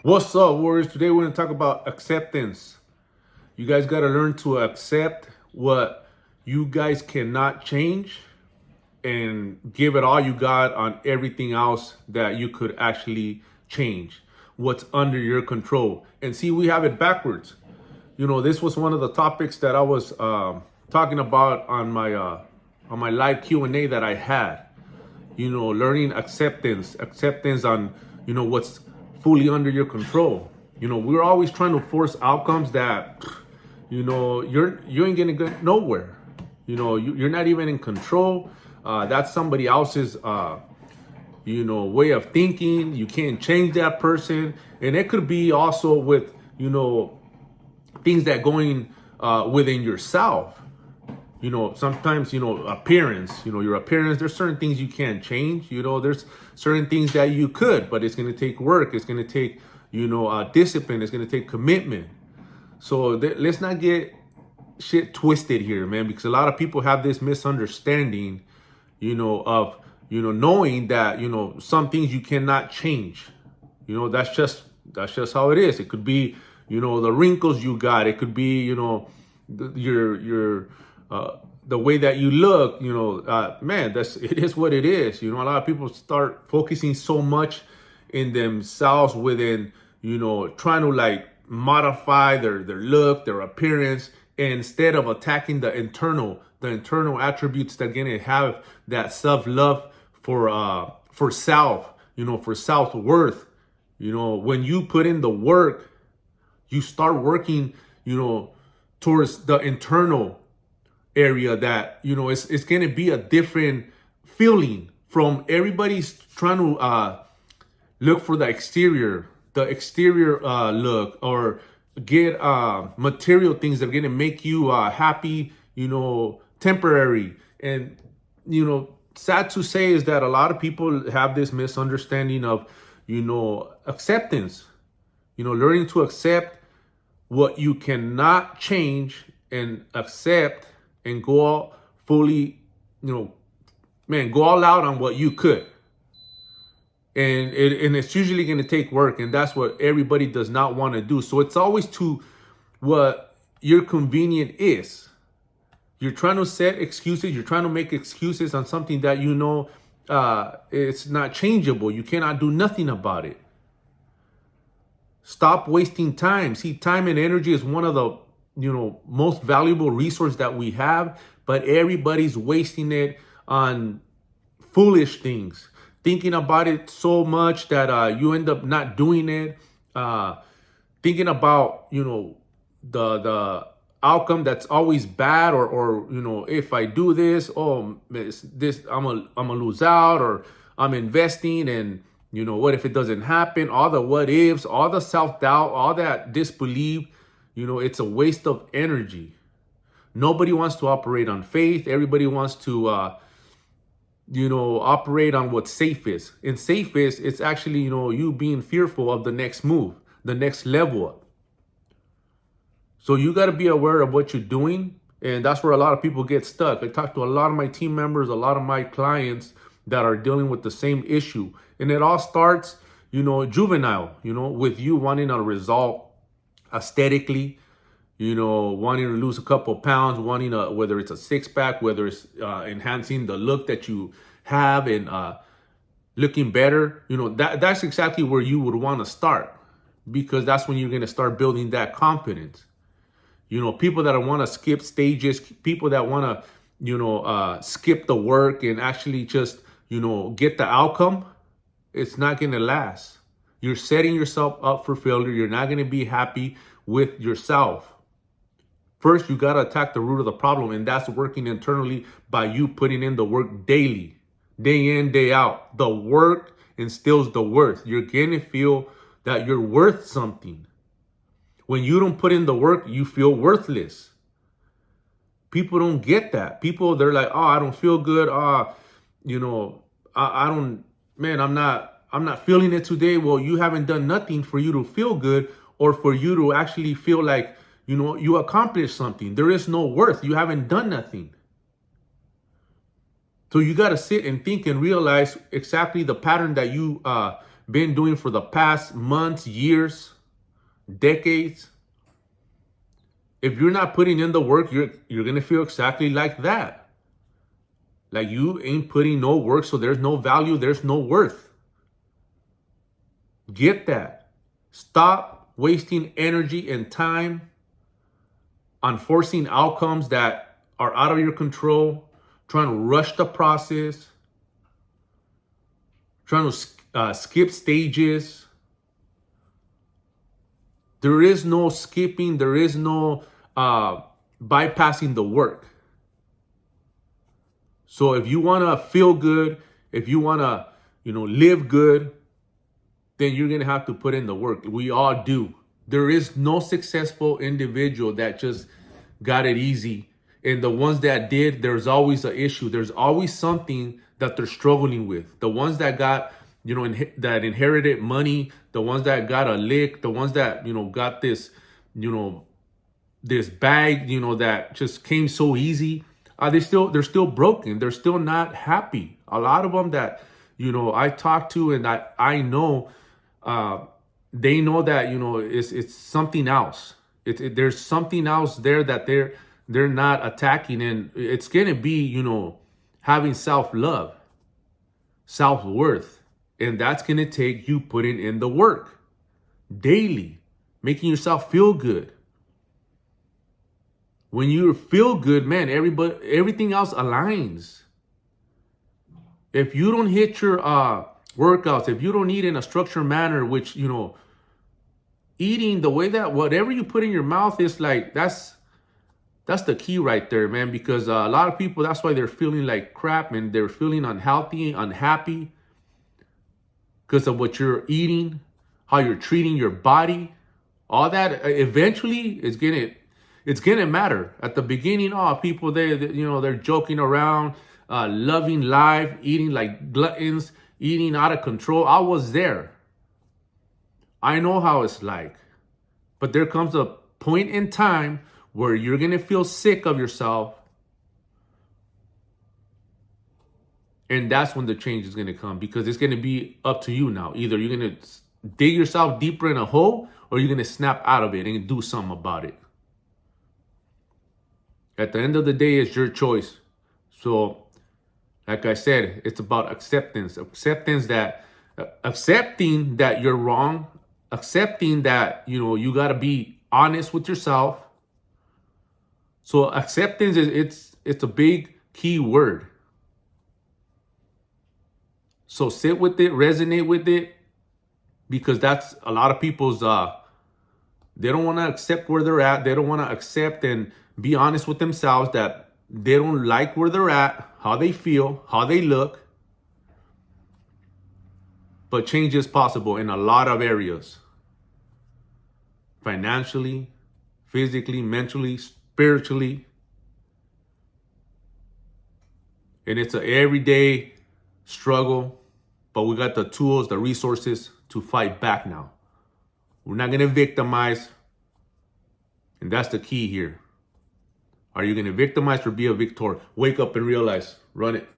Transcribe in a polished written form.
What's up, Warriors? Today we're going to talk about acceptance. You guys got to learn to accept what you guys cannot change and give it all you got on everything else that you could actually change. What's under your control. And see, we have it backwards. You know, this was one of the topics that I was talking about on my live Q&A that I had. You know, learning acceptance on, you know, what's fully under your control. You know, we're always trying to force outcomes that, you know, you ain't gonna get nowhere. You know, you're not even in control. That's somebody else's, you know, way of thinking. You can't change that person. And it could be also with, you know, things that going within yourself. You know, sometimes, you know, appearance, you know, your appearance, there's certain things you can't change. You know, there's certain things that you could, but it's going to take work. It's going to take, you know, discipline. It's going to take commitment. So let's not get shit twisted here, man, because a lot of people have this misunderstanding, you know, of, you know, knowing that, you know, some things you cannot change. You know, that's just how it is. It could be, you know, the wrinkles you got. It could be, you know, your the way that you look, you know, man, it is what it is. You know, a lot of people start focusing so much in themselves within, you know, trying to like modify their look, their appearance, instead of attacking the internal attributes that are gonna have that self-love for self, you know, for self-worth. You know, when you put in the work, you start working, you know, towards the internal area that, you know, it's going to be a different feeling from everybody's trying to look for the exterior look, or get material things that are going to make you happy, you know, temporary. And, you know, sad to say is that a lot of people have this misunderstanding of, you know, acceptance, you know, learning to accept what you cannot change and accept and go all fully, you know, man, go all out on what you could. And it's usually going to take work, and that's what everybody does not want to do. So it's always to what your convenient is. You're trying to set excuses. You're trying to make excuses on something that, you know, it's not changeable. You cannot do nothing about it. Stop wasting time. See, time and energy is one of the, you know, most valuable resource that we have, but everybody's wasting it on foolish things, thinking about it so much that you end up not doing it, thinking about, you know, the outcome that's always bad, or you know, if I do this, oh, this I'm gonna lose out, or I'm investing, and you know, what if it doesn't happen? All the what ifs, all the self-doubt, all that disbelief. You know, it's a waste of energy. Nobody wants to operate on faith. Everybody wants to, you know, operate on what safe is. And safe is, it's actually, you know, you being fearful of the next move, the next level up. So you got to be aware of what you're doing. And that's where a lot of people get stuck. I talk to a lot of my team members, a lot of my clients that are dealing with the same issue. And it all starts, you know, juvenile, you know, with you wanting a result aesthetically, you know, wanting to lose a couple pounds, wanting whether it's a six-pack, whether it's enhancing the look that you have and looking better, you know, that's exactly where you would want to start, because that's when you're going to start building that confidence. You know, people that want to skip stages, people that want to, you know, skip the work and actually just, you know, get the outcome, it's not going to last. You're setting yourself up for failure. You're not going to be happy with yourself. First, you got to attack the root of the problem, and that's working internally by you putting in the work daily, day in, day out. The work instills the worth. You're going to feel that you're worth something. When you don't put in the work, you feel worthless. People don't get that. People, they're like, oh, I don't feel good. You know, I don't, man, I'm not feeling it today. Well, you haven't done nothing for you to feel good, or for you to actually feel like, you know, you accomplished something. There is no worth. You haven't done nothing. So you got to sit and think and realize exactly the pattern that you been doing for the past months, years, decades, if you're not putting in the work, you're gonna feel exactly like that. Like you ain't putting no work, so there's no value, there's no worth. Get that. Stop wasting energy and time on forcing outcomes that are out of your control, trying to rush the process, trying to skip stages. There is no skipping, there is no bypassing the work. So if you want to feel good, if you want to, live good, then you're going to have to put in the work. We all do. There is no successful individual that just got it easy. And the ones that did, there's always an issue. There's always something that they're struggling with. The ones that got, that inherited money, the ones that got a lick, the ones that, got this, this bag, that just came so easy. They're still broken. They're still not happy. A lot of them that, I talk to and I know, they know that, it's something else. There's something else there that they're not attacking. And it's going to be, having self-love, self-worth. And that's going to take you putting in the work daily, making yourself feel good. When you feel good, man, everything else aligns. If you don't hit your workouts, if you don't eat in a structured manner, which, eating the way that whatever you put in your mouth is like, that's the key right there, man. Because a lot of people, that's why they're feeling like crap and they're feeling unhealthy, unhappy, because of what you're eating, how you're treating your body. All that eventually is it's gonna matter. At the beginning, people they're joking around, loving life, eating like gluttons, eating out of control. I was there. I know how it's like. But there comes a point in time where you're gonna feel sick of yourself. And that's when the change is gonna come, because it's gonna be up to you now. Either you're gonna dig yourself deeper in a hole, or you're gonna snap out of it and do something about it. At the end of the day, it's your choice. So, like I said, it's about acceptance. Accepting that you're wrong. Accepting that, you got to be honest with yourself. So acceptance it's a big key word. So sit with it, resonate with it, because that's a lot of people's they don't want to accept where they're at. They don't want to accept and be honest with themselves that they don't like where they're at, how they feel, how they look. But change is possible in a lot of areas. Financially, physically, mentally, spiritually. And it's an everyday struggle, but we got the tools, the resources to fight back now. We're not going to victimize. And that's the key here. Are you going to victimize or be a victor? Wake up and realize. Run it.